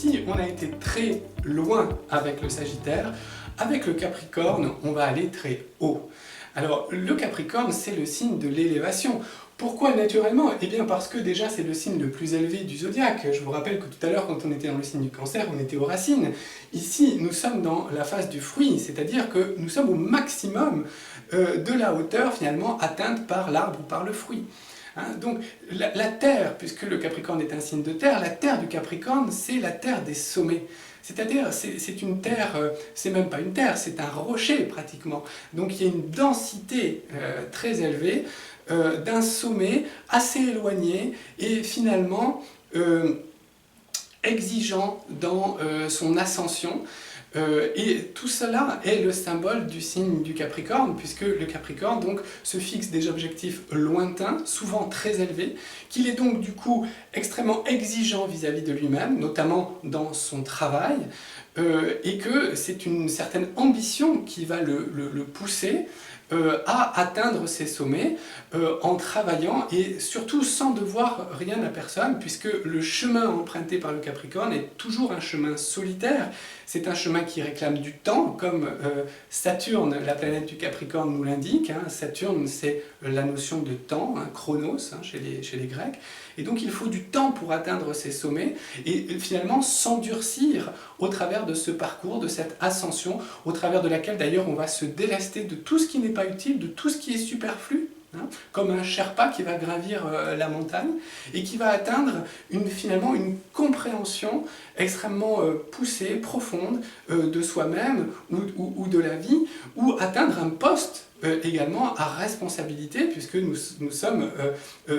ici, on a été très loin avec le Sagittaire. Avec le Capricorne, on va aller très haut. Alors, le Capricorne, c'est le signe de l'élévation. Pourquoi naturellement? Eh bien parce que déjà c'est le signe le plus élevé du zodiaque. Je vous rappelle que tout à l'heure quand on était dans le signe du Cancer, on était aux racines. Ici, nous sommes dans la phase du fruit, c'est-à-dire que nous sommes au maximum de la hauteur finalement atteinte par l'arbre ou par le fruit. Donc la terre, puisque le Capricorne est un signe de terre, la terre du Capricorne c'est la terre des sommets. C'est-à-dire, c'est une terre, c'est même pas une terre, c'est un rocher pratiquement. Donc il y a une densité très élevée d'un sommet assez éloigné et finalement exigeant dans son ascension. Et tout cela est le symbole du signe du Capricorne, puisque le Capricorne donc, se fixe des objectifs lointains, souvent très élevés, qu'il est donc du coup extrêmement exigeant vis-à-vis de lui-même, notamment dans son travail, et que c'est une certaine ambition qui va le pousser à atteindre ces sommets en travaillant et surtout sans devoir rien à personne, puisque le chemin emprunté par le Capricorne est toujours un chemin solitaire. C'est un chemin qui réclame du temps, comme Saturne, la planète du Capricorne, nous l'indique. Saturne, c'est la notion de temps, chronos, chez les Grecs. Et donc il faut du temps pour atteindre ces sommets et finalement s'endurcir au travers de ce parcours, de cette ascension, au travers de laquelle d'ailleurs on va se délester de tout ce qui n'est pas utile, de tout ce qui est superflu, comme un Sherpa qui va gravir la montagne et qui va atteindre finalement une compréhension extrêmement poussée, profonde de soi-même ou de la vie, ou atteindre un poste également à responsabilité, puisque nous sommes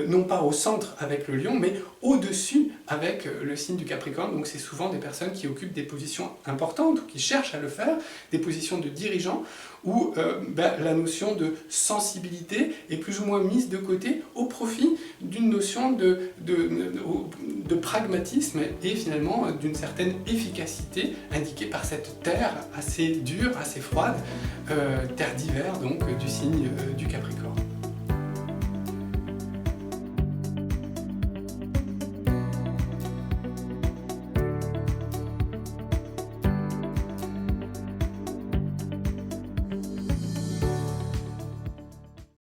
non pas au centre avec le lion, mais au-dessus avec le signe du Capricorne. Donc c'est souvent des personnes qui occupent des positions importantes, ou qui cherchent à le faire, des positions de dirigeants, où la notion de sensibilité est plus ou moins mise de côté au profit d'une notion de pragmatisme et finalement d'une certaine efficacité indiquée par cette terre assez dure, assez froide, terre d'hiver donc du signe du Capricorne.